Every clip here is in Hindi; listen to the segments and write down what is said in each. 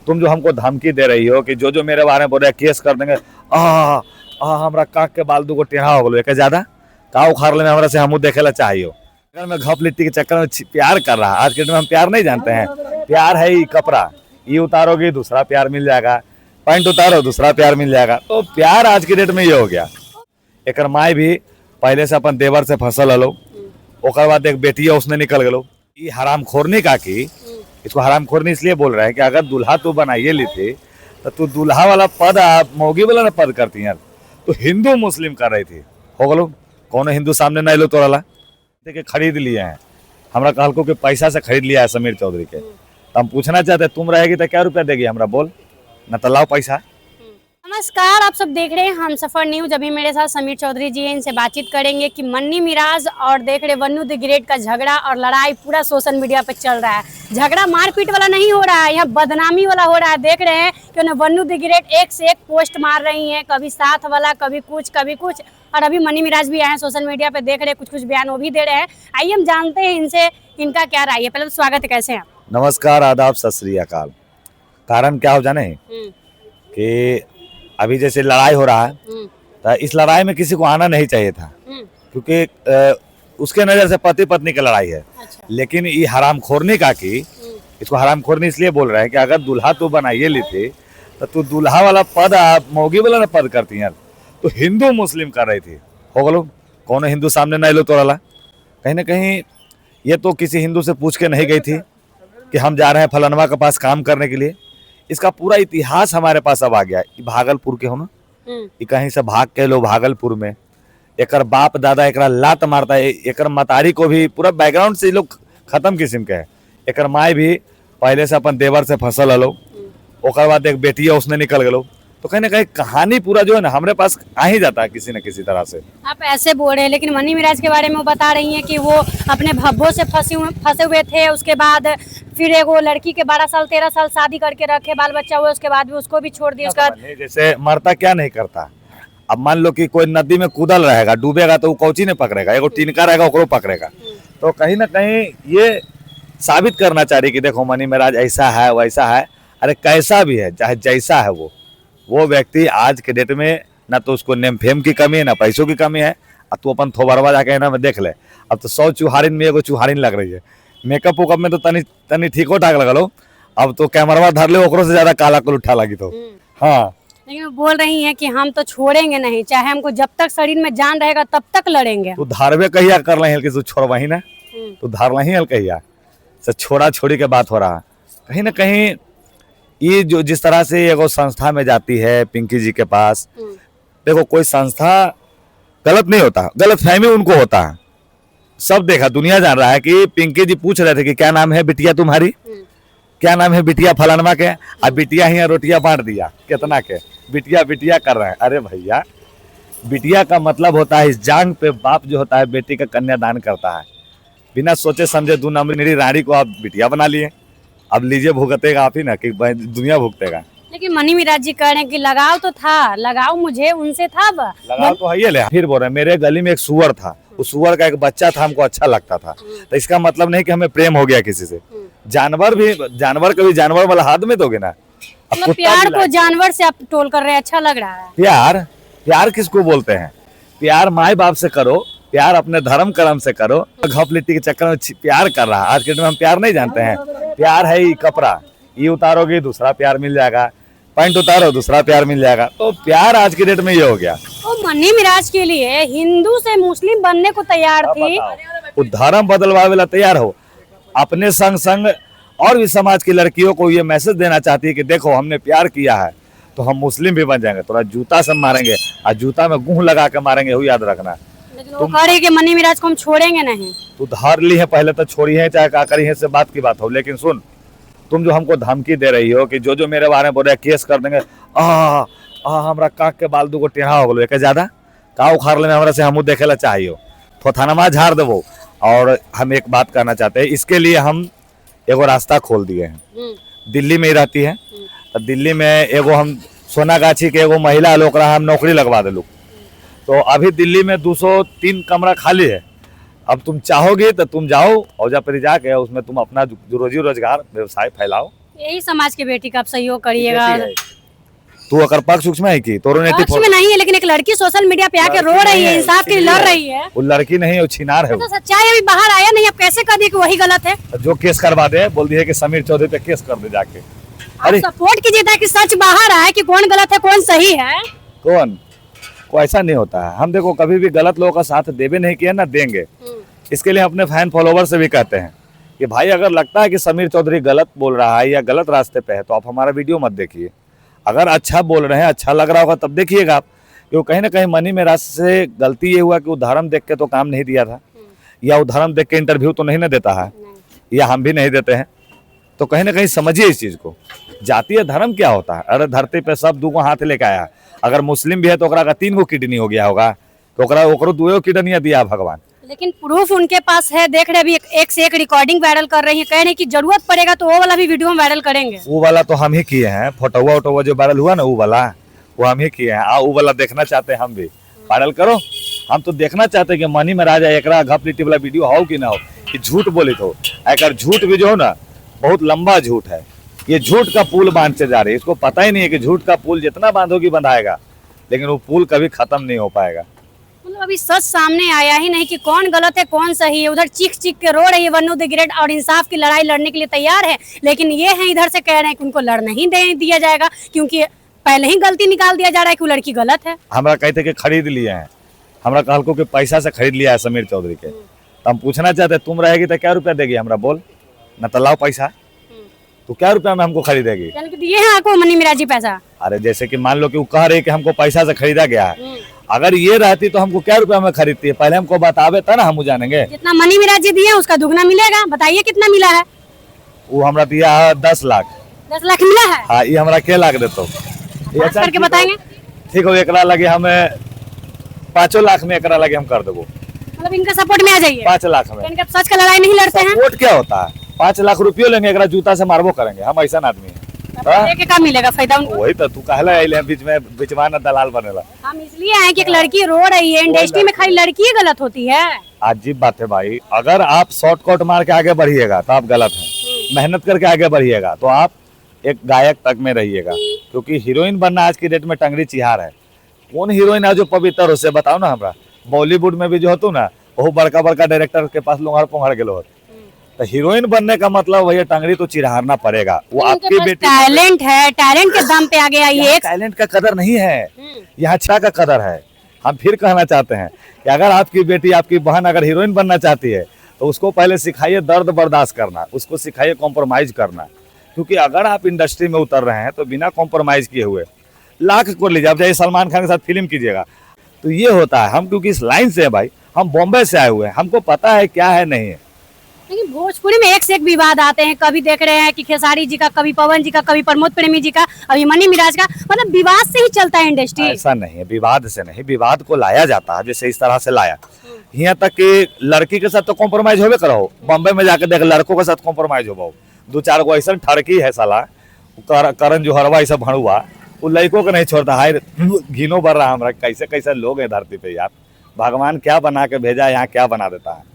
तुम जो हमको धमकी दे रही हो कि जो मेरे बारे में बोल रहे हैं केस कर देंगे, हमरा काक के बाल दूगो टेढ़ा हो गलो, ज्यादा का उखाड़ ले हमरा से हमू देखे ला चाहिए। अगर मैं घप लिट्टी के चक्कर में प्यार कर रहा, आज के दिन में हम प्यार नहीं जानते हैं। प्यार है ये कपड़ा, ये उतारोगे दूसरा प्यार मिल जाएगा, पैंट उतारो दूसरा प्यार मिल जाएगा। तो प्यार आज के डेट में ये हो गया। एक माई भी पहले से अपन देवर से फसल हलो, ओकर बाद एक बेटी है उसने निकल गलो। ये हराम खोरनी का की, इसको हराम खोरनी इसलिए बोल रहे हैं कि अगर दूल्हा तू बनाइए ली थी तो तू दूल्हा वाला पद आप मौगी वाला ना पद करती हैं। तो हिंदू मुस्लिम कर रही थी, हो गलो कौन हिंदू सामने नहीं लो तोरा के खरीद लिए हैं। हमरा कहल को कि पैसा से खरीद लिया है समीर चौधरी के। तो हम पूछना चाहते हैं तुम रहेगी तो क्या रुपया देगी हमरा, बोल न तो लाओ पैसा। नमस्कार, आप सब देख रहे हैं हमसफर न्यूज। अभी मेरे साथ समीर चौधरी जी हैं, इनसे बातचीत करेंगे कि मन्नी मिराज और देख रहे वन्नू द ग्रेट का झगड़ा और लड़ाई पूरा सोशल मीडिया पे चल रहा है। झगड़ा मारपीट वाला नहीं हो रहा है, यहाँ बदनामी वाला हो रहा है। देख रहे हैं कि उन्हें वन्नू द ग्रेट एक से एक पोस्ट मार रही हैं, कभी साथ वाला कभी कुछ। और अभी मन्नी मिराज भी आए हैं सोशल मीडिया पे, देख रहे कुछ बयान वो भी दे रहे हैं। आइए हम जानते हैं इनसे इनका क्या राय है। पहले तो स्वागत है, कैसे हैं आप? नमस्कार, आदाब, सत श्री अकाल। कारण क्या हो जाने कि अभी जैसे लड़ाई हो रहा है तो इस लड़ाई में किसी को आना नहीं चाहिए था, क्योंकि उसके नजर से पति पत्नी की लड़ाई है। अच्छा। लेकिन ये हराम खोरनी का की, इसको हराम खोरनी इसलिए बोल रहे हैं कि अगर दूल्हा तू बनाइए ली थी तो तू दूल्हा वाला पद आप मौगी वाला ना पद करती हैं। तो हिंदू मुस्लिम कर रही थी, हो गलो कौन हिंदू सामने नहीं लो तोरा। कहीं ना कहीं ये तो किसी हिंदू से पूछ के नहीं गई थी कि हम जा रहे हैं फलनवा के पास काम करने के लिए। इसका पूरा इतिहास हमारे पास अब आ गया। भागलपुर के हो ना, ये कहीं से भाग के लो भागलपुर में, एक बाप दादा एक लात मारता है, एक मतारी को भी पूरा बैकग्राउंड से लोग खत्म किस्म के है। एक माई भी पहले से अपन देवर से फसल हलो, ओकर बाद एक बेटी है उसने निकल गलो। तो कहीं ना कहीं कहानी पूरा जो है ना हमारे पास आ ही जाता है किसी न किसी तरह से। आप ऐसे बोल रहे हैं, लेकिन मन्नी मिराज के बारे में वो बता रही हैं कि वो अपने भब्बों से फंसे हुए थे। उसके बाद फिर एक वो लड़की के 12 साल 13 साल शादी करके रखे, बाल बच्चा हुआ, उसके बाद भी उसको भी छोड़ दिया। उसका जैसे मरता क्या नहीं करता। अब मान लो कि कोई नदी में कूदल रहेगा, डूबेगा तो वो कौची ने पकड़ेगा, एगो टिनका रहेगा ओकरो पकड़ेगा। तो कहीं ना कहीं ये साबित करना चाह रही कि देखो मन्नी मिराज ऐसा है वैसा है। अरे कैसा भी है, चाहे जैसा है वो व्यक्ति आज के डेट में ना तो उसको नेम फेम की कमी है ना पैसों की कमी है। अब तू अपन थोबरवा जाके ना में देख ले, अब तो 100 चुहारिन में एगो चुहारिन लग रही है। मेकअप उकअप में तो तनी ठीको ठाक लगलो, अब तो कैमरवा धर ले ओकरो से ज्यादा काला कुल उठा लगी। तो हाँ, लेकिन वो बोल रही हैं कि हम तो छोड़ेंगे नहीं, चाहे हमको जब तक शरीर में जान रहेगा तब तक लड़ेंगे। तू धारवे कहिया कर रही तू छोड़वा ही ना, तू धार नहीं हल कहिया से छोड़ा छोड़ी के बात हो रहा। कहीं ना कहीं ये जो जिस तरह से एगो संस्था में जाती है पिंकी जी के पास, देखो कोई संस्था गलत नहीं होता, गलत फहमी उनको होता है। सब देखा दुनिया जान रहा है कि पिंकी जी पूछ रहे थे कि क्या नाम है बिटिया तुम्हारी, क्या नाम है बिटिया फलानमा के, अब बिटिया ही रोटिया बांट दिया कितना के, बिटिया बिटिया कर रहे हैं। अरे भैया, बिटिया का मतलब होता है इस जांग पे बाप जो होता है बेटी का कन्यादान करता है। बिना सोचे समझे 2 नंबर मेरी रानी को आप बिटिया बना लिए, अब लीजिए भुगतेगा आप ही ना कि दुनिया भुगतेगा। लेकिन मन्नी मिराज जी कह रहे हैं कि लगाव तो था, लगाव मुझे उनसे था। लगाव तो है ये ले। फिर बोल रहे मेरे गली में एक सुअर था, उस सुअर का एक बच्चा था, हमको अच्छा लगता था। तो इसका मतलब नहीं कि हमें प्रेम हो गया किसी से। जानवर कभी जानवर वाला हाथ में दोगे ना। मतलब प्यार को जानवर से आप टोल कर रहे हैं, अच्छा लग रहा है। प्यार किसको बोलते हैं? प्यार माई बाप से करो, प्यार अपने धर्म कर्म से करो। घप लिट्टी के चक्कर में प्यार कर रहा, आज के दिन में हम प्यार नहीं जानते हैं। प्यार है ये कपड़ा, ये उतारोगे दूसरा प्यार मिल जाएगा, पैंट उतारो दूसरा प्यार मिल जाएगा। तो प्यार आज के डेट में ये हो गया। तो मन्नी मिराज के लिए हिंदू से मुस्लिम बनने को तैयार थी, वो धर्म बदलवा वाला तैयार हो। अपने संग संग और भी समाज की लड़कियों को ये मैसेज देना चाहती है कि देखो हमने प्यार किया है तो हम मुस्लिम भी बन जाएंगे, थोड़ा जूता से मारेंगे और जूता में गुह लगा के मारेंगे, वो याद रखना। लेकिन वो कह रही कि मन्नी मिराज को हम छोड़ेंगे नहीं। तू धार ली है पहले तो छोड़ी है, चाहे का करी है से बात की बात हो। लेकिन सुन, तुम जो हमको धमकी दे रही हो कि जो मेरे बारे में बोल रहे हैं केस कर देंगे, हमरा काक के बाल दूगो टेढ़ा हो गलो, ज्यादा का उखाड़ ले हमरा से हमू देखे ला चाहिए, तो थाना झाड़ देवो। और हम एक बात करना चाहते हैं, इसके लिए हम एगो रास्ता खोल दिए हैं। दिल्ली में ही रहती है, तो दिल्ली में एगो हम सोनागाछी के एगो महिला लोग हम नौकरी लगवा दिलू। तो अभी दिल्ली में 203 कमरा खाली है। अब तुम चाहोगे तो तुम जाओ और जा पर जाके उसमें तुम अपना रोजी रोजगार व्यवसाय फैलाओ। यही समाज की बेटी का आप सहयोग करिएगा। तू अगर पक्ष उक्ष में है की तो पक्ष में नहीं है, लेकिन एक लड़की सोशल मीडिया पे आके रो रही है, इंसाफ के लिए लड़ रही है। वो लड़की नहीं है, वो छिनार है। तो सच्चाई अभी बाहर आया नहीं, अब कैसे कर दिए कि वही गलत है? जो केस करवा दे, बोल दिए कि समीर चौधरी पे केस कर दे जाके। अरे सपोर्ट कीजिए ताकि सच बाहर आए कि कौन गलत है कौन सही है। कौन को ऐसा नहीं होता है। हम देखो कभी भी गलत लोगों का साथ देवे नहीं किया ना देंगे। इसके लिए अपने फैन फॉलोवर से भी कहते हैं कि भाई अगर लगता है कि समीर चौधरी गलत बोल रहा है या गलत रास्ते पे है तो आप हमारा वीडियो मत देखिए। अगर अच्छा बोल रहे हैं, अच्छा लग रहा होगा तब देखिएगा आप। क्योंकि कहीं ना कहीं मनी मेराज से गलती ये हुआ कि उदाहरण देख के तो काम नहीं दिया था, या उदाहरण देख के इंटरव्यू तो नहीं ना देता है, या हम भी नहीं देते हैं। तो कहीं ना कहीं समझिए इस चीज को। जातीय धर्म क्या होता है? अरे धरती पे सब दूगो हाथ लेके आया। अगर मुस्लिम भी है तो ओकरा का 3 गो किडनी हो गया होगा, तो ओकरो 2 किडनियां दिया भगवान। लेकिन प्रूफ उनके पास है, देख रहे अभी एक से एक रिकॉर्डिंग वायरल कर रही है, कह रहे हैं कि जरूरत पड़ेगा तो वो वाला भी वीडियो हम वायरल करेंगे। वो वाला तो हम ही किए हैं, फोटोवा वोटोवा जो वायरल हुआ ना वो वाला, वो हम ही किए हैं। वो वाला देखना चाहते हैं हम भी, वायरल करो। हम तो देखना चाहते हैं कि मनी में राजा एकरा घपलिटी वाला वीडियो हो कि ना हो, कि झूठ बोले तो। अगर झूठ भी जो हो ना बहुत लंबा झूठ है, ये झूठ का पुल बांधते जा रही है। इसको पता ही नहीं है कि झूठ का पुल जितना बांधोगी बंधाएगा, लेकिन वो पुल कभी खत्म नहीं हो पाएगा। मतलब अभी सच सामने आया ही नहीं कि कौन गलत है कौन सही है। उधर चीख चीख के रो रही है वन्नू द ग्रेट और इंसाफ की लड़ाई लड़ने के लिए तैयार है, लेकिन ये है इधर से कह रहे हैं कि उनको लड़ नहीं दिया जाएगा क्योंकि पहले ही गलती निकाल दिया जा रहा है कि वो लड़की गलत है। हमरा कहते कि खरीद लिए हैं, हमरा कहल को कि पैसा से खरीद लिया है समीर चौधरी के। तो हम पूछना चाहते तुम रहेगी तो क्या रुपया देगी हमरा, बोल न तो लाओ पैसा। तो क्या रुपया में हमको खरीदेगी? दिए हैं आपको मनी मिराज जी पैसा? अरे जैसे कि मान लो कि वो कह रहे कि हमको पैसा से खरीदा गया है, अगर ये रहती तो हमको क्या रुपया में खरीदती है? पहले हमको बतावे तब ना हम जानेंगे। जितना मनी मिराज जी दिए उसका दुगना मिलेगा, बताइए कितना मिला है? वो हमरा दिया है 10 लाख। 10 लाख मिला है? हाँ, ये हमरा के लाख देतो करके बताएंगे। ठीक हो, एकरा लगे हमें 5 लाख में एकरा लगे हम कर देबो। मतलब इनका सपोर्ट में आ जाइए 5 लाख में। इनका सच का लड़ाई नहीं लड़ते हैं। सपोर्ट क्या होता है? 5 लाख रुपये लेंगे, एकरा जूता से मारबो करेंगे। हम ऐसा आदमी है। लेके क्या मिलेगा फायदा उनको? वही तो तू कहला आइले बीच में बिचवाना दलाल बनेला। हम इसलिए आए कि एक लड़की रो रही है, इंडस्ट्री में खाली लड़की ही गलत होती है। अजीब बात है भाई। अगर आप शॉर्टकट मार के आगे बढ़िएगा तो आप गलत हैं, मेहनत करके आगे बढ़िएगा तो आप एक गायक तक में रहिएगा। क्योंकि हीरोइन बनना आज की डेट में टंगड़ी चिहार है। कौन हीरोइन है जो पवित्र हो से बताओ ना हमरा। बॉलीवुड में भी जो होतो ना वो बड़का बड़का डायरेक्टर के पास लोहार पोंगार गेलो होत। तो हीरोइन बनने का मतलब वही टंगड़ी तो चिरहारना पड़ेगा। वो आपकी बेटी टैलेंट है, टैलेंट के दम पे आगे आई है। टैलेंट का कदर नहीं है, यहाँ अच्छा का कदर है। हम फिर कहना चाहते हैं कि अगर आपकी बेटी आपकी बहन अगर हीरोइन बनना चाहती है तो उसको पहले सिखाइए दर्द बर्दाश्त करना, उसको सिखाइए कॉम्प्रोमाइज करना। क्योंकि अगर आप इंडस्ट्री में उतर रहे हैं तो बिना कॉम्प्रोमाइज किए हुए लाख को लीजिए। अब जैसे सलमान खान के साथ फिल्म कीजिएगा तो ये होता है। हम क्योंकि इस लाइन से है भाई, हम बॉम्बे से आए हुए हैं, हमको पता है क्या है नहीं है। लेकिन भोजपुरी में एक से एक विवाद आते हैं। कभी देख रहे हैं कि खेसारी जी का, कभी पवन जी का, कभी प्रमोद प्रेमी जी का, अभी मनी मिराज का। मतलब विवाद से ही चलता है इंडस्ट्री। ऐसा नहीं है, विवाद से नहीं, विवाद को लाया जाता है जैसे इस तरह से लाया। यहाँ तक कि लड़की के साथ तो कॉम्प्रोमाइज होवे करो। बॉम्बे में जाकर देख लड़कों के साथ कॉम्प्रोमाइज हो। 2-4 गो ऐसा ठड़की है साला करण जोहरवा ऐसा भणुआ, वो लड़कों को नहीं छोड़ता। हाय घिनो बढ़ रहा हमारा, कैसे कैसे लोग हैं धरती पे यार। भगवान क्या बना के भेजा है, यहाँ क्या बना देता है।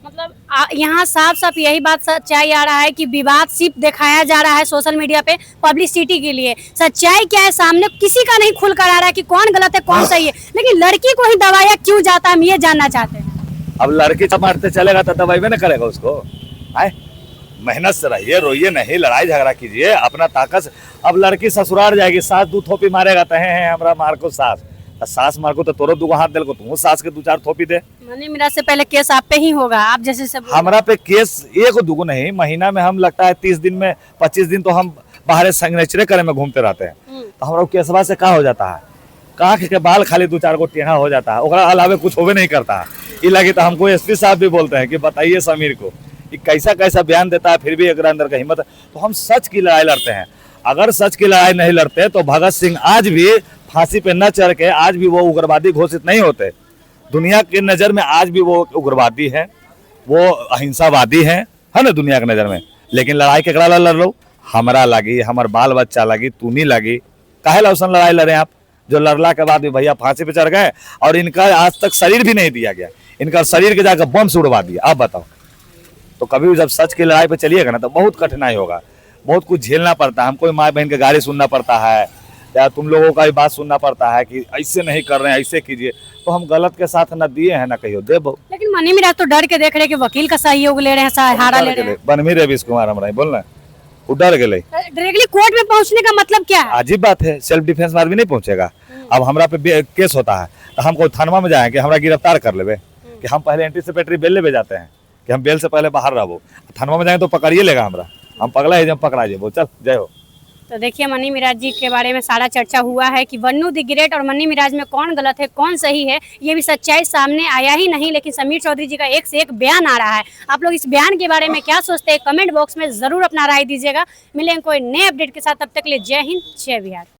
मतलब यहाँ साफ साफ यही बात सच्चाई आ रहा है कि विवाद सिर्फ दिखाया जा रहा है सोशल मीडिया पे पब्लिसिटी के लिए। सच्चाई क्या है सामने किसी का नहीं खुल कर आ रहा है कि कौन गलत है कौन सही है। लेकिन लड़की को ही दबाया क्यों जाता है, हम ये जानना चाहते हैं। अब लड़की मारते चलेगा तो दबाई में ना करेगा उसको। आए मेहनत से रहिए, रोइए नहीं, लड़ाई झगड़ा कीजिए अपना ताकत से। अब लड़की ससुराल जाएगी, सास 2 थोपी मारेगा तो है हमरा मार को सास मार को तो तोरो 2 हाथ दिल को तू सास के 2-4 थोपी दे। मनी मिराज से पहले केस आप पे ही होगा, आप जैसे सब हमरा पे केस 1-2 नहीं, महीना में हम लगता है 30 दिन में 25 दिन तो हम बाहर सिग्नेचर करे में घूमते रहते हैं। तो हमारा केसवा से क्या हो जाता है, कांख के बाल खाली 2-4 गो टेढ़ा हो जाता है, ओकरा अलावे कुछ होवे नहीं करता है। ये लगे तो हमको एसपी साहब भी बोलते हैं कि बताइए समीर को कि कैसा कैसा बयान देता है, फिर भी एक अंदर का हिम्मत है। तो हम सच की लड़ाई लड़ते हैं। अगर सच की लड़ाई नहीं लड़ते तो भगत सिंह आज भी फांसी पे न चढ़ के आज भी वो उग्रवादी घोषित नहीं होते। दुनिया की नजर में आज भी वो उग्रवादी है, वो अहिंसावादी है ना दुनिया की नजर में। लेकिन लड़ाई केकरा लड़ लो, हमरा लगी, हमार बाल बच्चा लगी, तू नहीं लगी, काहे लौसन लड़ाई लड़े आप। जो लड़ला के बाद भी भैया फांसी पे चढ़ गए और इनका आज तक शरीर भी नहीं दिया गया, इनका शरीर के जाकर बम से उड़वा दिया। आप बताओ, तो कभी जब सच की लड़ाई पे चलिएगा ना तो बहुत कठिनाई होगा। बहुत कुछ झेलना पड़ता है, हमको माँ बहन के गाली सुनना पड़ता है, या तुम लोगों का भी बात सुनना पड़ता है कि ऐसे नहीं कर रहे हैं, ऐसे कीजिए। तो हम गलत के साथ ना दिए हैं ना कहियो देबो। लेकिन मनी मिराज तो डर के देख रहे हैं कि वकील का सहयोग ले रहे हैं, सहारा ले रहे हैं। बनमी रवीश कुमार हमरा बोलना वो डर गए। डायरेक्टली कोर्ट में पहुंचने का मतलब क्या है? अजीब बात है, सेल्फ डिफेंस में आदमी नहीं पहुंचेगा। अब हमरा पे केस होता है तो हमको थानवा में जाए कि हमरा गिरफ्तार कर लेवे, कि हम पहले एंटीसिपेटरी बेल लेवे जाते हैं कि हम बेल से पहले बाहर रहो, थानवा में जाए तो पकड़िए लेगा हमरा, हम पगला है जब पकड़ा जेबो। चल जय हो। तो देखिए मनी मिराज जी के बारे में सारा चर्चा हुआ है कि वन्नू द ग्रेट और मनी मिराज में कौन गलत है कौन सही है, ये भी सच्चाई सामने आया ही नहीं, लेकिन समीर चौधरी जी का एक से एक बयान आ रहा है। आप लोग इस बयान के बारे में क्या सोचते हैं, कमेंट बॉक्स में जरूर अपना राय दीजिएगा। मिलेंगे कोई नए अपडेट के साथ, तब तक के लिए जय हिंद जय बिहार।